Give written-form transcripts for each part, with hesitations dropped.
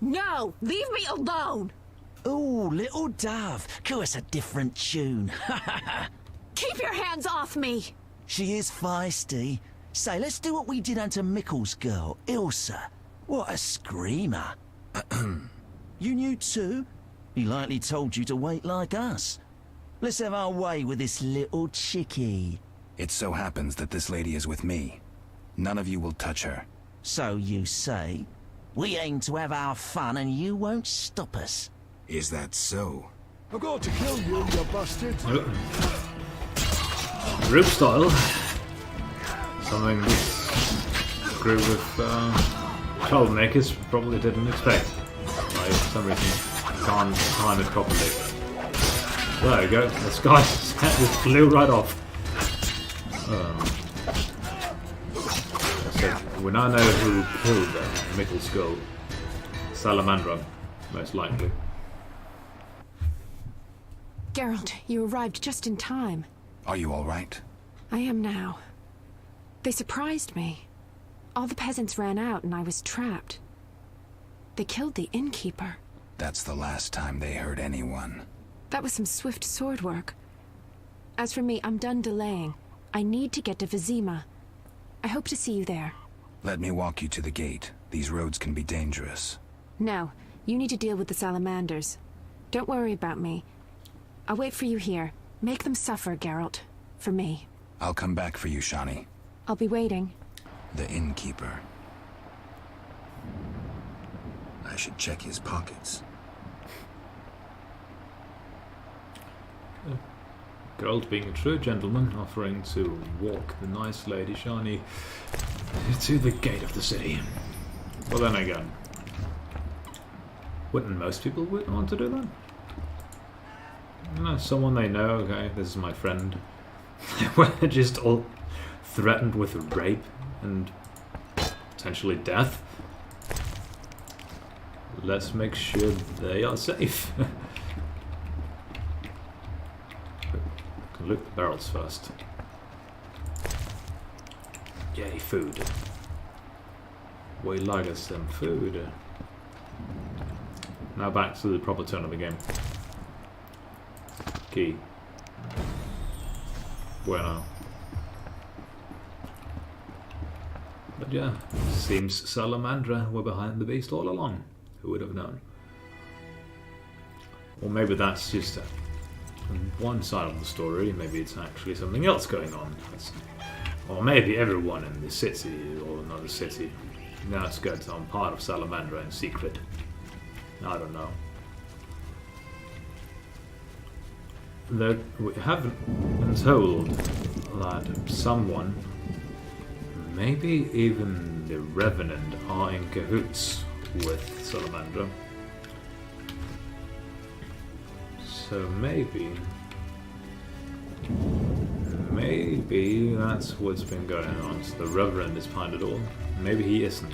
No! Leave me alone! Ooh, little dove. Cue us a different tune. Keep your hands off me! She is feisty. Say, let's do what we did unto Mickle's girl, Ilsa. What a screamer. You knew too? He likely told you to wait like us. Let's have our way with this little chickie. It so happens that this lady is with me. None of you will touch her. So you say? We aim to have our fun and you won't stop us. Is that so? I've got to kill you, you bastard. Group style. Something this group of troublemakers probably didn't expect. I, for some reason, can't time it properly. There we go. This guy's head just flew right off. So we now know who killed Mickle's girl. Salamandra, most likely. Geralt, you arrived just in time. Are you all right? I am now. They surprised me. All the peasants ran out and I was trapped. They killed the innkeeper. That's the last time they hurt anyone. That was some swift sword work. As for me, I'm done delaying. I need to get to Vizima. I hope to see you there. Let me walk you to the gate. These roads can be dangerous. No, you need to deal with the Salamanders. Don't worry about me. I'll wait for you here. Make them suffer, Geralt. For me. I'll come back for you, Shani. I'll be waiting. The innkeeper. I should check his pockets. Geralt being a true gentleman, offering to walk the nice lady Shani to the gate of the city. Well then again, wouldn't most people want to do that? You know, someone they know, okay, this is my friend. We're just all threatened with rape and potentially death. Let's make sure they are safe. Can loot the barrels first. Yay, food. We like us some food. Now back to the proper turn of the game. Key. Bueno. But yeah, seems Salamandra were behind the beast all along. Who would have known? Or maybe that's just one side of the story. Maybe it's actually something else going on. Or maybe everyone in the city, or not the city, now it's got some part of Salamandra in secret. I don't know. That we haven't been told that someone, maybe even the Revenant, are in cahoots with Salamandra. So maybe that's what's been going on. So the Reverend is behind it all. Maybe he isn't.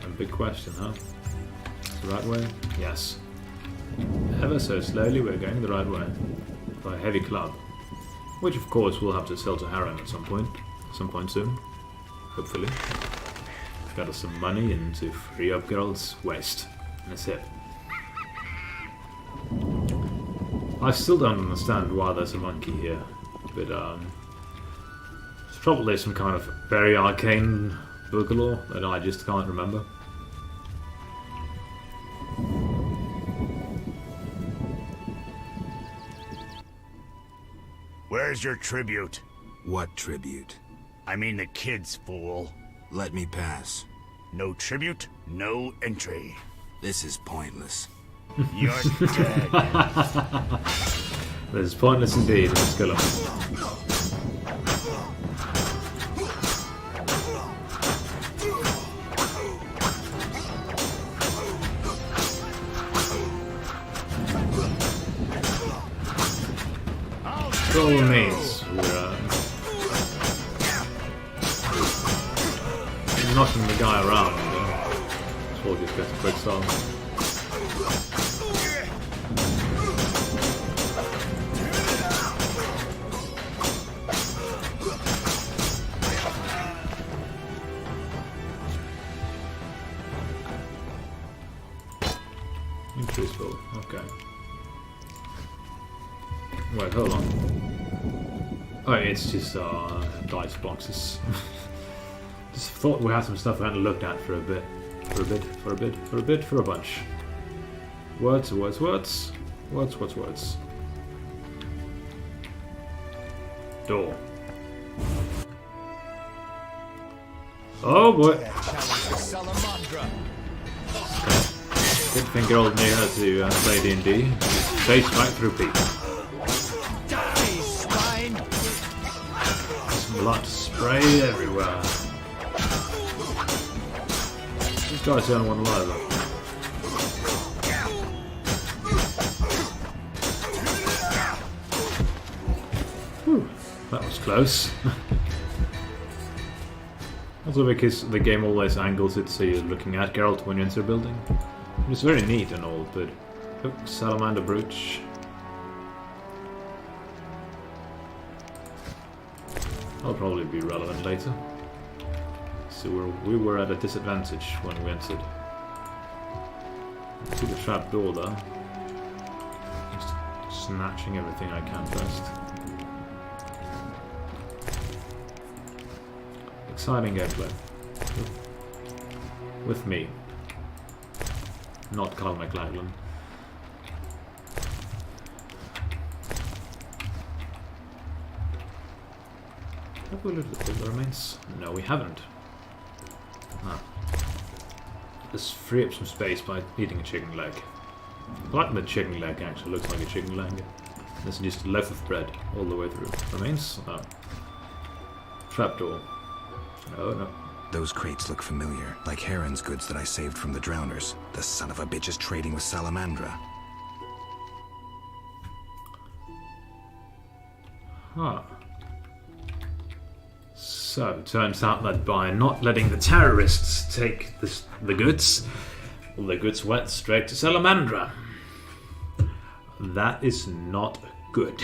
A big question, huh? The right way? Yes. Ever so slowly we're going the right way. By a heavy club. Which of course we'll have to sell to Harren at some point soon. Hopefully. Got us some money and to free up Geralt's waist. And that's it. I still don't understand why there's a monkey here. But it's probably some kind of very arcane book lore that I just can't remember. Where's your tribute? What tribute? I mean the kids, fool. Let me pass. No tribute, no entry. This is pointless. You're dead. This is pointless indeed. Let's kill him. Problem is, we're knocking the guy around. So we'll just get a quick start. inventory's full. Okay. Wait, hold on. Oh, it's just dice boxes. Just thought we had some stuff I hadn't looked at for a bit. For a bunch. Words. Door. Oh boy. Salamandra. Didn't think Geralt knew how to play D&D. Face right through people. Die, swine! Blood sprayed everywhere. This guy's the only one alive though. Whew, that was close. Also because the game always angles it so you're looking at Geralt when you enter a building. It's very neat and all, but... Oh, Salamander brooch. That'll probably be relevant later. So we were at a disadvantage when we entered. See the trap door there. Just snatching everything I can first. Exciting gameplay. With me. Not Carl McLachlan. Have we looked at the remains? No, we haven't. Ah. Let's free up some space by eating a chicken leg. I like the chicken leg actually, looks like a chicken leg. This is just a loaf of bread all the way through. Remains? Oh. Trapdoor. Oh no. Those crates look familiar, like Heron's goods that I saved from the drowners. The son of a bitch is trading with Salamandra. Huh. So, turns out that by not letting the terrorists take the goods, all the goods went straight to Salamandra. That is not good.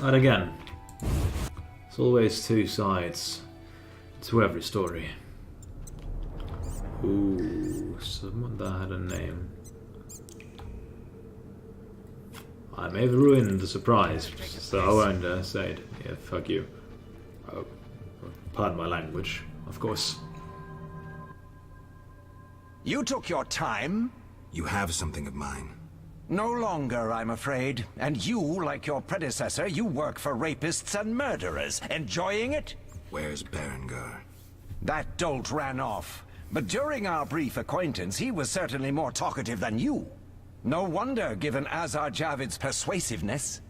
But again, there's always two sides to every story. Ooh, someone that had a name. I may have ruined the surprise, so I won't say it. Yeah, fuck you. Oh, pardon my language, of course. You took your time. You have something of mine. No longer, I'm afraid. And you, like your predecessor, you work for rapists and murderers. Enjoying it? Where's Berengar? That dolt ran off. But during our brief acquaintance, he was certainly more talkative than you. No wonder, given Azar Javid's persuasiveness.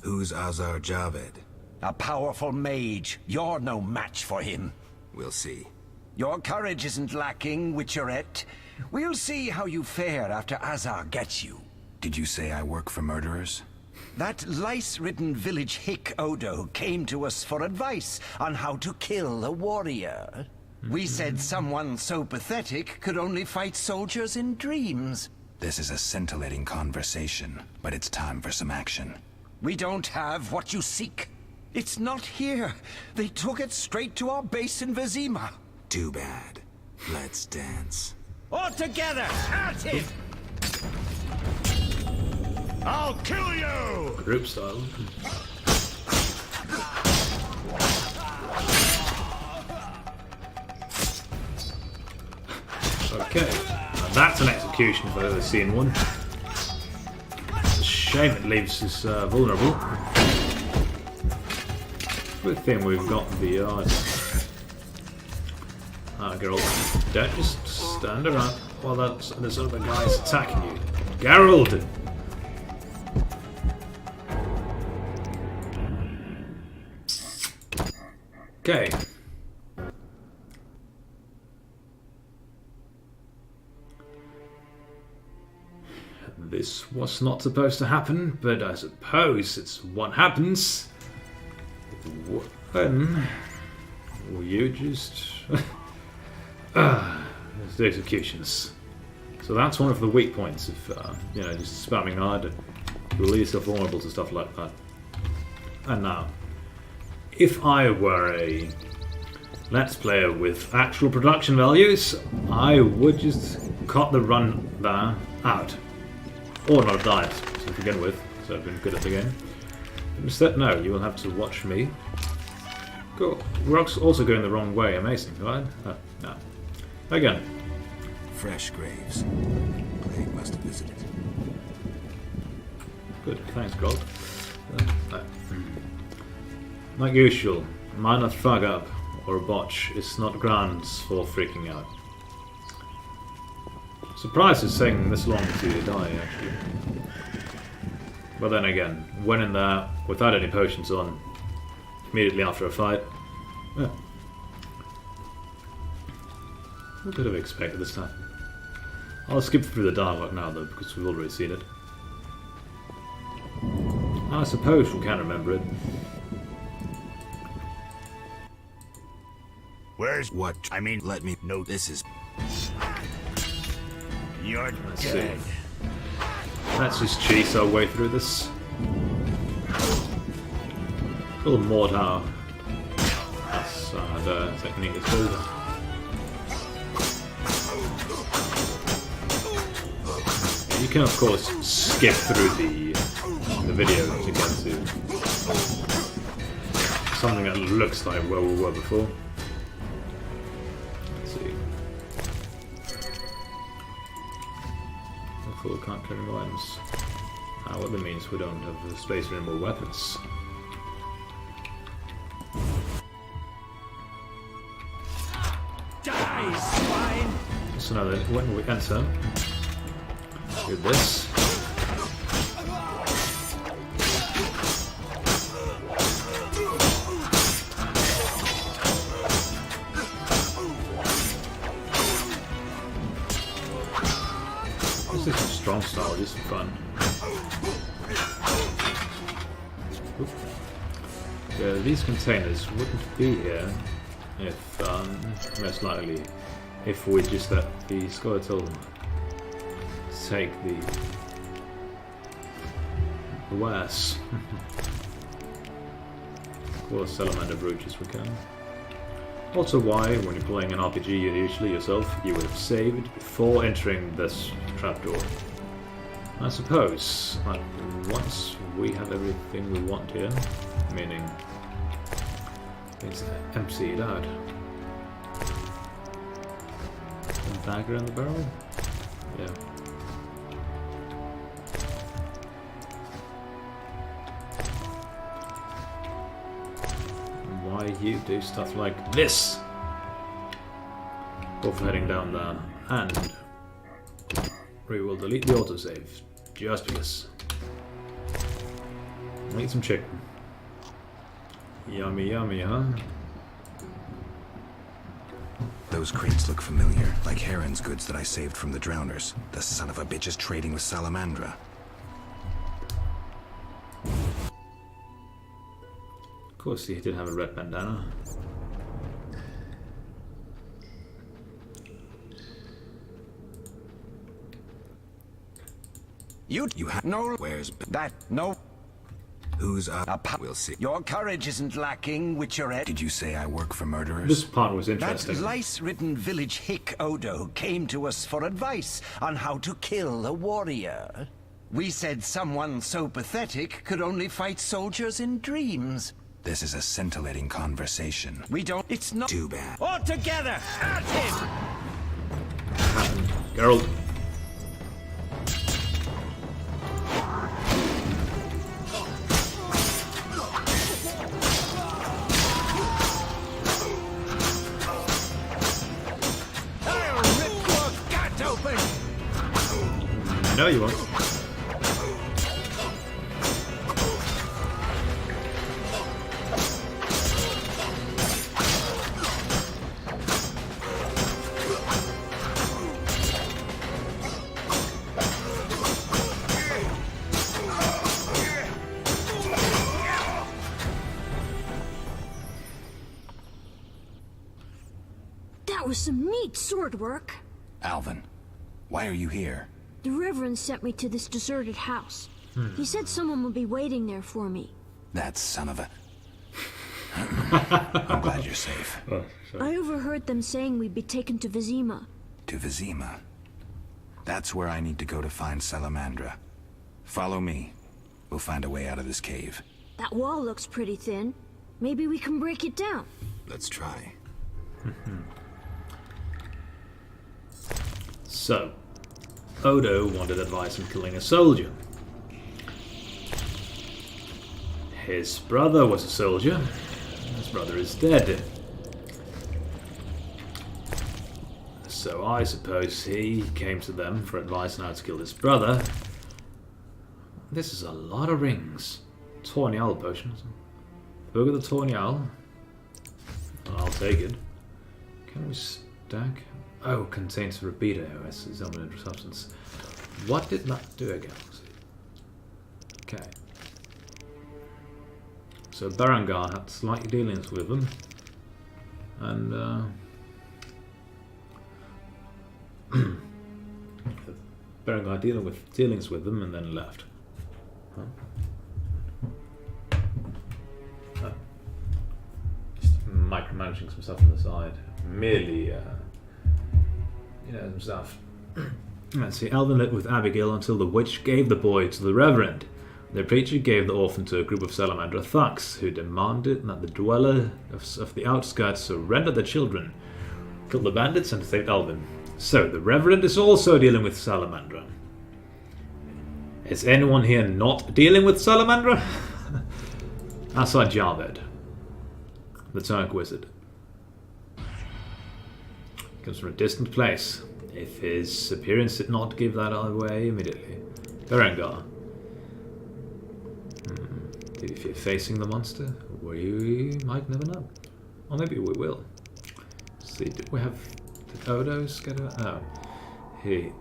Who's Azar Javid? A powerful mage. You're no match for him. We'll see. Your courage isn't lacking, Witcherette. We'll see how you fare after Azar gets you. Did you say I work for murderers? That lice-ridden village hick Odo came to us for advice on how to kill a warrior. We said someone so pathetic could only fight soldiers in dreams. This is a scintillating conversation, but it's time for some action. We don't have what you seek. It's not here. They took it straight to our base in Vizima. Too bad. Let's dance. All together, at him! I'll kill you! Group style. Okay, now that's an execution if I've ever seen one. It's a shame it leaves us vulnerable. Good thing we've got the girl, don't just stand around while there's other guys attacking you. Geralt! Okay. This was not supposed to happen, but I suppose it's what happens when you just there's the executions. So that's one of the weak points of just spamming hard and release yourself vulnerable to stuff like that. And now, if I were a Let's play with actual production values. I would just cut the run there out. Or not have died to begin with, so I've been good at the game. Instead, no, you will have to watch me. Cool. We're also going the wrong way. Amazing, right? Oh, no. Again. Fresh graves. Plague must have visited. Good, thanks, Gold. Like usual, minor fuck up or a botch is not grounds for freaking out. Surprised it's taking this long to die, actually. But then again, when in there, without any potions on, immediately after a fight, yeah. I could have expected this time. I'll skip through the dialogue now though, because we've already seen it. I suppose we can remember it. Where's What? I mean, Let me know this is. you're Let's dead. see. Let's just cheese our way through this. Little mortar. That's the technique is called. You can of course skip through the video to get to something that looks like where we were before. Let's see. Full can't carry more items. What that means we don't have the space for any more weapons. Die, swine! So now then, when we enter, do this. This is some strong style, just for fun. Oop. Yeah, these containers wouldn't be here if, most likely, if we just let the skeletal take the wares. Of course, salamander brooches we can. Also why, when you're playing an RPG usually yourself, you would have saved before entering this trapdoor. I suppose, like, once we have everything we want here, meaning it's empty it out. A dagger in the barrel? Yeah. Why you do stuff like this? Go for heading down there, and we will delete the autosave, just because. I'll eat some chicken. Yummy, yummy, huh? Those crates look familiar, like Heron's goods that I saved from the drowners. The son of a bitch is trading with Salamandra. Of course, he did have a red bandana. You have no. Where's That no. who's up? We'll see. Your courage isn't lacking, Witcherette. Did you say I work for murderers? This part was That interesting. lice-ridden village hick Odo came to us for advice on how to kill a warrior. We said someone so pathetic could only fight soldiers in dreams. This is a scintillating conversation. We don't. It's not Too bad. all together. At him. Geralt. I'll rip your gut open. No, you won't. That was some neat sword work. Alvin, why are you here? The Reverend sent me to this deserted house. He said someone would be waiting there for me. That son of a... I'm glad you're safe. Oh, sorry. I overheard them saying we'd be taken to Vizima. To Vizima. That's where I need to go to find Salamandra. Follow me. We'll find a way out of this cave. That wall looks pretty thin. Maybe we can break it down. Let's try. So, Odo wanted advice on killing a soldier. His brother was a soldier. His brother is dead. So I suppose he came to them for advice on how to kill his brother. This is a lot of rings. Tornial potions. Book of the Tornial. I'll take it. Can we stack? Oh, contains Rapido as a dominant substance. What did that do again? Okay. So Berengar had slight dealings with them. And Berengar dealings with them and then left. Huh? Oh. Just micromanaging some stuff on the side. Merely, some stuff. Let's see. Elvin lived with Abigail until the witch gave the boy to the Reverend. The preacher gave the orphan to a group of Salamandra thugs who demanded that the dweller of the outskirts surrender the children, killed the bandits, and saved Elvin. So, the Reverend is also dealing with Salamandra. Is anyone here not dealing with Salamandra? Outside Javed, the Turk wizard. Comes from a distant place. If his appearance did not give that away immediately. Berengar. If you're facing the monster, we might never know. Or maybe we will. See, did we have... Did Odo's get a... Oh. He...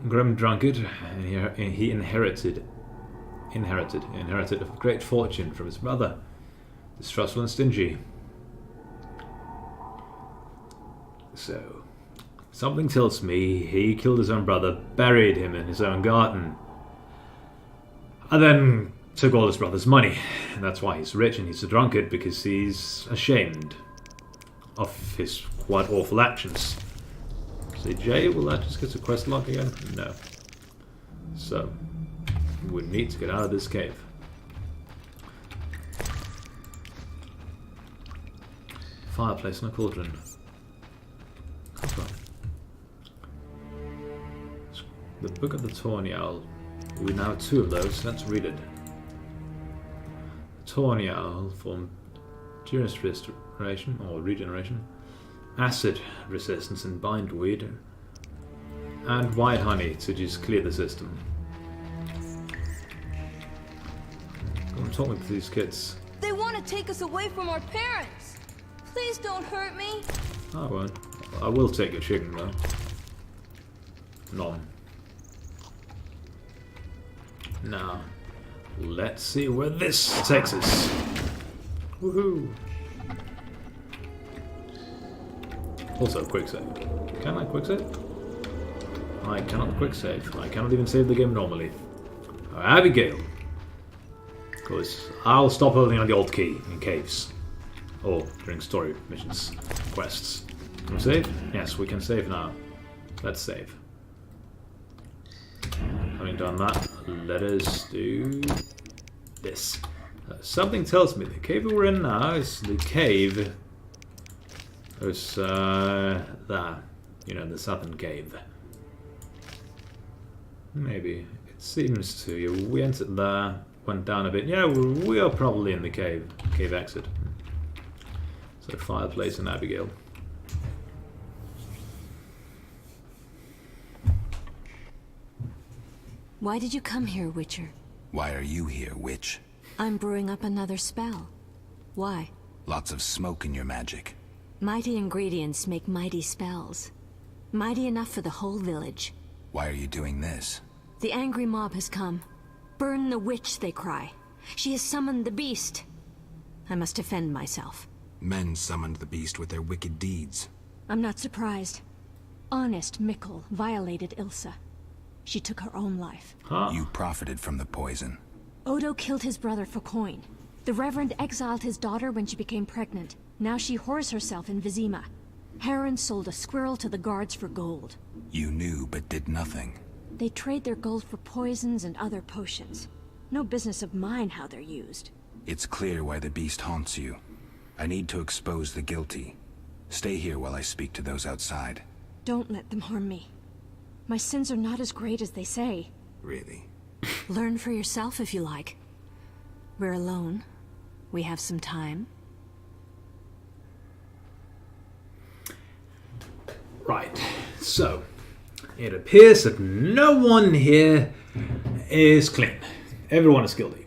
Grim drunkard, and he inherited a great fortune from his brother. Distrustful and stingy. So... Something tells me he killed his own brother, buried him in his own garden, and then took all his brother's money. And that's why he's rich and he's a drunkard, because he's ashamed of his quite awful actions. See, Jay, will that just get a quest log again? No. So, we need to get out of this cave. Fireplace and a cauldron. Okay. The Book of the Tornial. We now have 2 of those. Let's read it. Tornial form endurance restoration or regeneration, acid resistance and bindweed, and white honey to just clear the system. I'm talking to these kids. They want to take us away from our parents. Please don't hurt me. I won't. I will take your chicken though. Nom. Now, let's see where this takes us. Woohoo! Also, quick save. Can I quick save? I cannot quick save. I cannot even save the game normally. Abigail! Because I'll stop holding on the alt key in caves. Or during story missions, quests. Can we save? Yes, we can save now. Let's save. Having done that, let us do this. Something tells me the cave we're in now is the cave. It's there, the southern cave. Maybe it seems to you. We entered there, went down a bit. Yeah, we are probably in the cave exit. So fireplace and Abigail. Why did you come here, Witcher? Why are you here, witch? I'm brewing up another spell. Why? Lots of smoke in your magic. Mighty ingredients make mighty spells. Mighty enough for the whole village. Why are you doing this? The angry mob has come. Burn the witch, they cry. She has summoned the beast. I must defend myself. Men summoned the beast with their wicked deeds. I'm not surprised. Honest Mikkel violated Ilsa. She took her own life. Huh. You profited from the poison. Odo killed his brother for coin. The Reverend exiled his daughter when she became pregnant. Now she whores herself in Vizima. Harren sold a squirrel to the guards for gold. You knew, but did nothing. They trade their gold for poisons and other potions. No business of mine how they're used. It's clear why the beast haunts you. I need to expose the guilty. Stay here while I speak to those outside. Don't let them harm me. My sins are not as great as they say. Really? Learn for yourself if you like. We're alone. We have some time. Right, so it appears that no one here is clean. Everyone is guilty.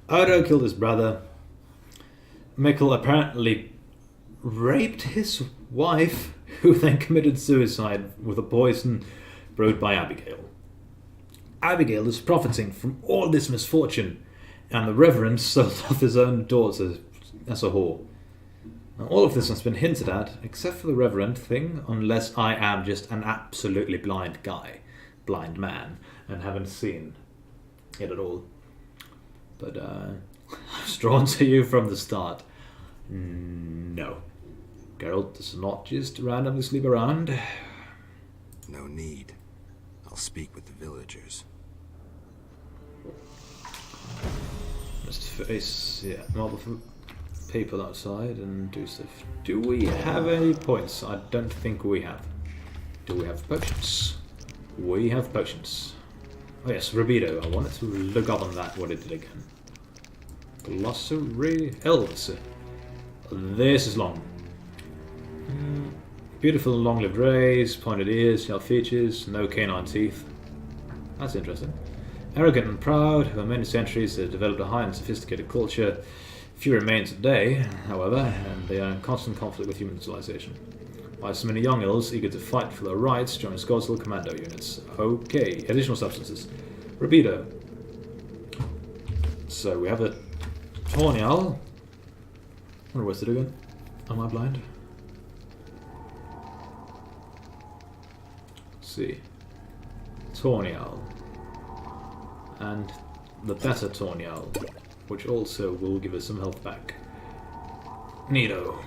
Odo killed his brother. Mikkel apparently raped his wife, who then committed suicide with a poison brewed by Abigail. Abigail is profiting from all this misfortune, and the Reverend sold off his own daughter as a whore. Now, all of this has been hinted at, except for the Reverend thing, unless I am just an absolutely blind blind man, and haven't seen it at all. But I was drawn to you from the start. No. Geralt does not just randomly sleep around. No need. I'll speak with the villagers. Just face, multiple people outside and do stuff. Do we have any points? I don't think we have. Do we have potions? We have potions. Oh yes, Rabido. I wanted to look up on that, what it did again. Glossary Elves. This is long. Beautiful long-lived rays, pointed ears, sharp features, no canine teeth. That's interesting. Arrogant and proud, over many centuries they have developed a high and sophisticated culture. Few remain today, however, and they are in constant conflict with human civilization. Why so many young elves eager to fight for their rights join Scotsville commando units? Okay, additional substances. Rabido. So we have a Tawny Owl. I wonder what's it again? Am I blind? Let's see. Tawny Owl. And the better Tawny Owl, which also will give us some health back. Neato.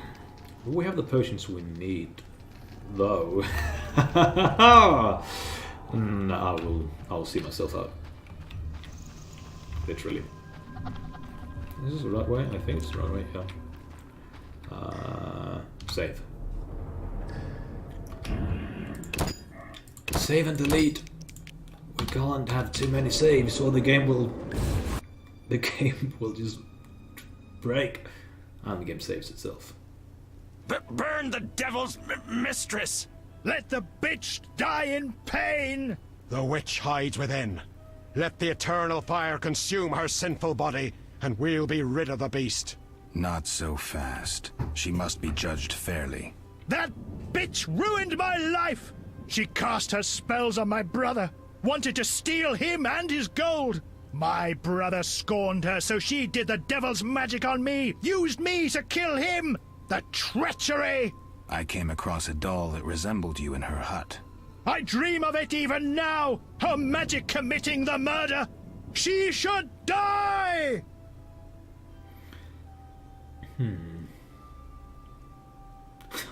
We have the potions we need, though. No, I'll see myself out. Literally. Is this the right way? I think it's the right way, yeah. Save. Save and delete. We can't have too many saves or the game will just break. And the game saves itself. Burn the devil's mistress! Let the bitch die in pain! The witch hides within. Let the eternal fire consume her sinful body, and we'll be rid of the beast. Not so fast. She must be judged fairly. That bitch ruined my life! She cast her spells on my brother, wanted to steal him and his gold. My brother scorned her, so she did the devil's magic on me, used me to kill him! The treachery! I came across a doll that resembled you in her hut. I dream of it even now! Her magic committing the murder! She should die!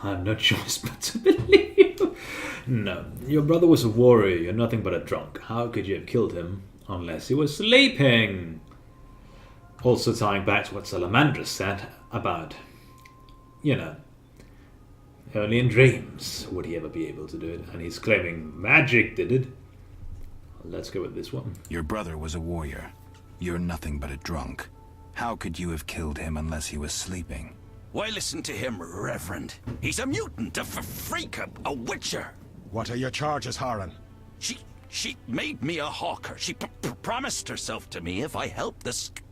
I have no choice but to believe you. No, your brother was a warrior, you're nothing but a drunk. How could you have killed him unless he was sleeping? Also tying back to what Salamandra said about, only in dreams would he ever be able to do it, and he's claiming magic did it. Let's go with this one. Your brother was a warrior. You're nothing but a drunk. How could you have killed him unless he was sleeping? Why listen to him, Reverend? He's a mutant, a freak, a witcher. What are your charges, Harren? She made me a hawker. She promised herself to me if I helped the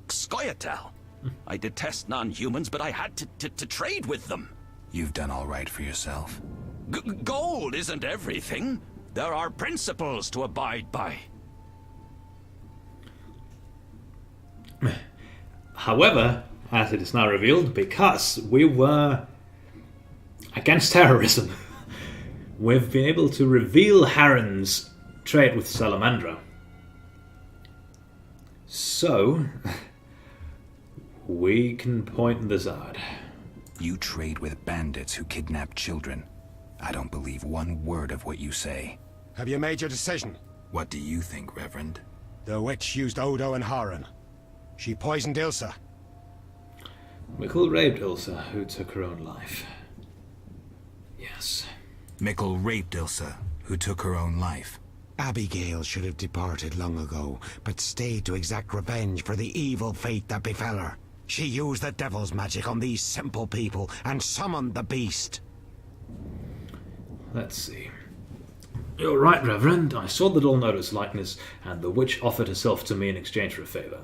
Scoia'tael. I detest non-humans, but I had to trade with them. You've done all right for yourself. Gold isn't everything. There are principles to abide by. However, as it is now revealed, because we were against terrorism, we've been able to reveal Harren's trade with Salamandra. So, we can point this out. You trade with bandits who kidnap children. I don't believe one word of what you say. Have you made your decision? What do you think, Reverend? The witch used Odo and Haran. She poisoned Ilsa. Mikkel raped Ilsa, who took her own life. Yes. Mikkel raped Ilsa, who took her own life. Abigail should have departed long ago, but stayed to exact revenge for the evil fate that befell her. She used the devil's magic on these simple people and summoned the beast. Let's see. You're right, Reverend. I saw the doll notice likeness, and the witch offered herself to me in exchange for a favor.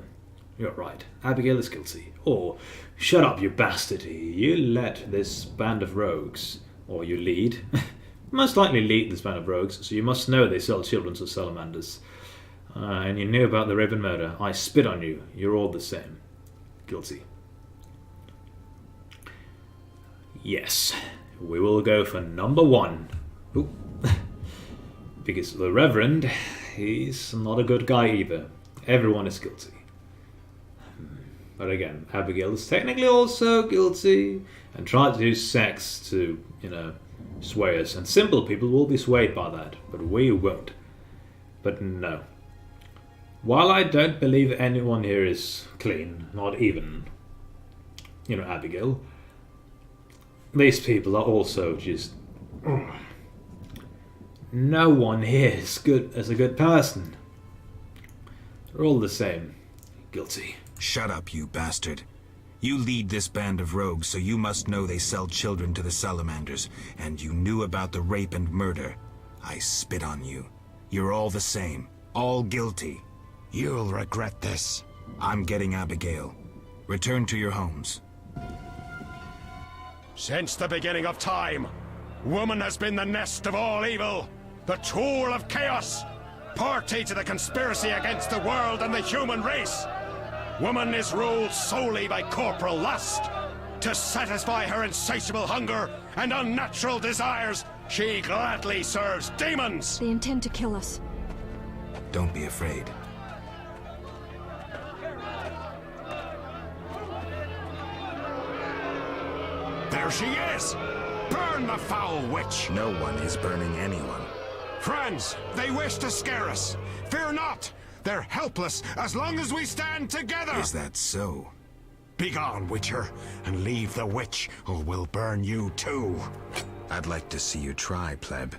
You're right. Abigail is guilty. Or, shut up, you bastard. You led this band of rogues. Or you lead. Most likely lead this band of rogues, so you must know they sell children to salamanders. And you knew about the rape and murder. I spit on you. You're all the same. Guilty. Yes. We will go for number 1. Ooh. Because the Reverend, he's not a good guy either. Everyone is guilty. But again, Abigail is technically also guilty and tried to use sex to, sway us. And simple people will be swayed by that, but we won't. But no. While I don't believe anyone here is clean, not even, Abigail, these people are also just... No one here is good as a good person. They're all the same. Guilty. Shut up, you bastard. You lead this band of rogues, so you must know they sell children to the salamanders, and you knew about the rape and murder. I spit on you. You're all the same. All guilty. You'll regret this. I'm getting Abigail. Return to your homes. Since the beginning of time, woman has been the nest of all evil, the tool of chaos, party to the conspiracy against the world and the human race. Woman is ruled solely by corporal lust. To satisfy her insatiable hunger and unnatural desires, she gladly serves demons. They intend to kill us. Don't be afraid. There she is! Burn the foul witch! No one is burning anyone. Friends, they wish to scare us. Fear not! They're helpless as long as we stand together! Is that so? Begone, Witcher, and leave the witch, or we'll burn you too. I'd like to see you try, pleb.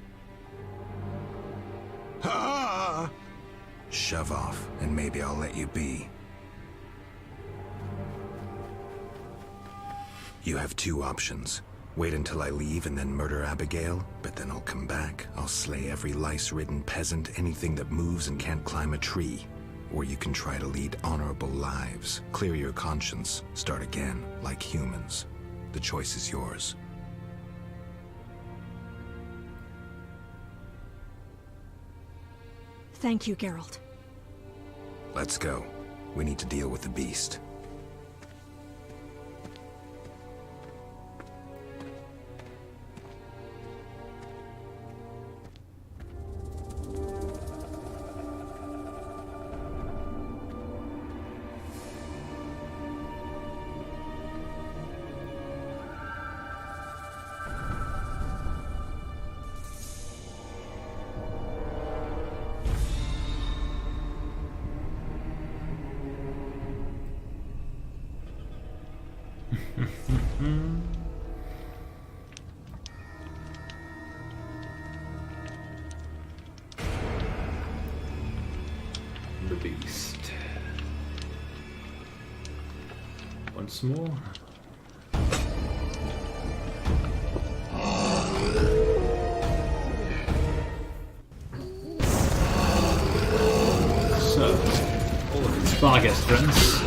Ah! Shove off, and maybe I'll let you be. You have 2 options. Wait until I leave and then murder Abigail, but then I'll come back. I'll slay every lice-ridden peasant, anything that moves and can't climb a tree. Or you can try to lead honorable lives, clear your conscience, start again, like humans. The choice is yours. Thank you, Geralt. Let's go. We need to deal with the beast. The beast. Once more. So, all of its Vargas friends.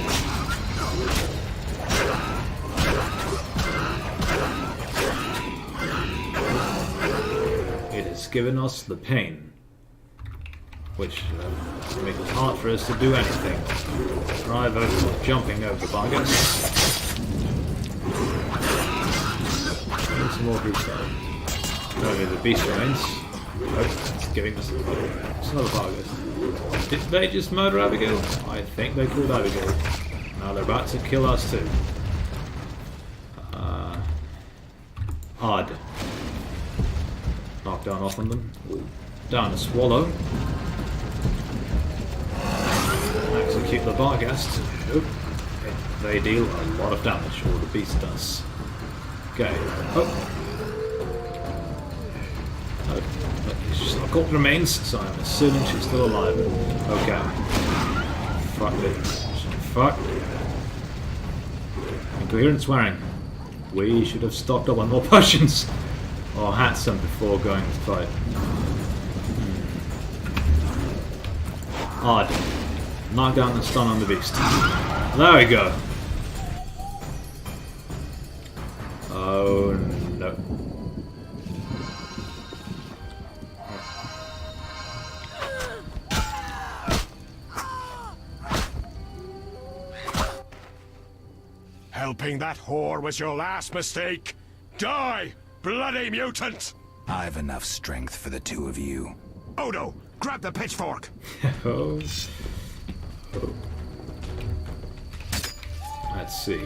It has given us the pain, which makes it hard for us to do anything. Try voting on jumping over Vargas. And some more groups there. Only the beast remains. Nope, it's giving us it's another Vargas. Did they just murder Abigail? I think they killed Abigail. Now they're about to kill us too. Odd. Knockdown off on them. Down a swallow. Execute the Barghast. Nope. They deal a lot of damage, or the beast does. Okay. Oh. She's not caught remains, so I'm assuming she's still alive. Okay. Fuck it. Fuck. Incoherent swearing. We should have stocked up on more potions. Or had some before going to fight. Odd. Knock down the stun on the beast. There we go. Oh no. Helping that whore was your last mistake. Die, bloody mutant! I've enough strength for the two of you. Odo, grab the pitchfork! Oh. Oh. Let's see.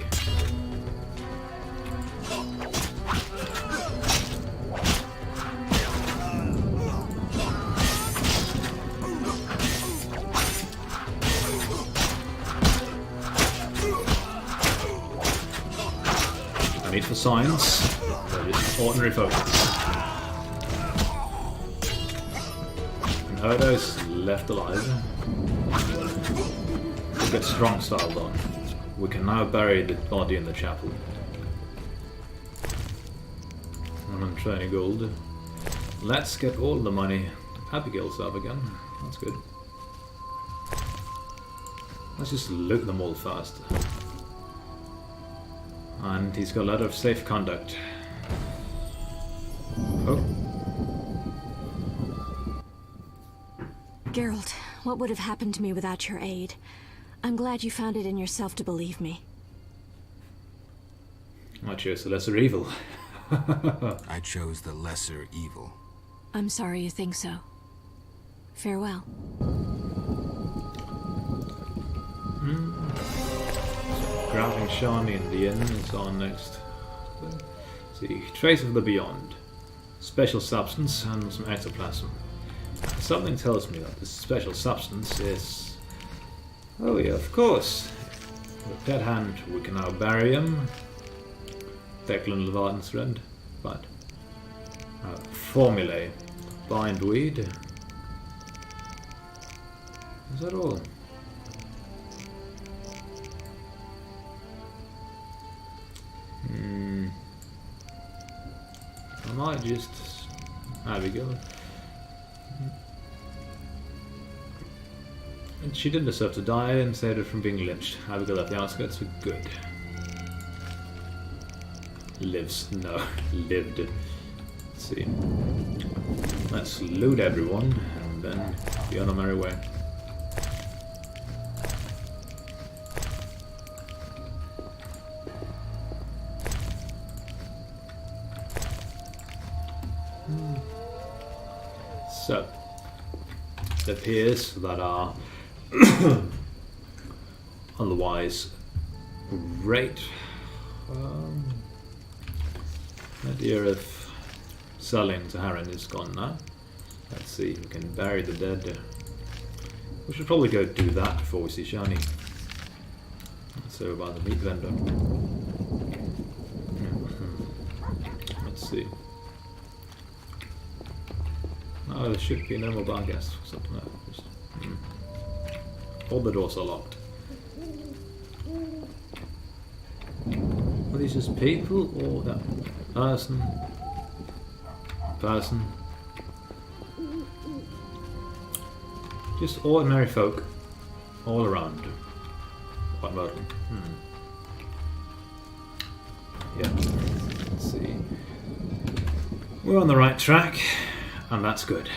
I need for science. That is ordinary focus. And Odo's left alive. We'll get strong styled on. We can now bury the body in the chapel. 120 gold. Let's get all the money. Abigail's up again. That's good. Let's just loot them all first. And he's got a letter of safe conduct. Oh. Geralt, what would have happened to me without your aid? I'm glad you found it in yourself to believe me. I chose the lesser evil. I chose the lesser evil. I'm sorry you think so. Farewell. Grabbing Shani in the inn is on next. Let's see, Trace of the Beyond. Special substance and some ectoplasm. Something tells me that this special substance is... Oh yeah, of course. With that hand, we can now bury him. Declan Leviathan's friend. But... formulae. Bindweed. Is that all? I might just... Abigail. And she didn't deserve to die and saved her from being lynched. Abigail at the outskirts for good. Lives. No. Lived. Let's see. Let's loot everyone and then be on our merry way. So, it appears that our otherwise great idea of selling to Harren is gone now. Let's see, we can bury the dead. We should probably go do that before we see Shani. So about the meat vendor. Let's see. Oh, there should be no more Barghast or something like that. Just, all the doors are locked. Are these just people or that person? Person? Just ordinary folk all around. Quite modern. Yeah. Let's see. We're on the right track. And that's good.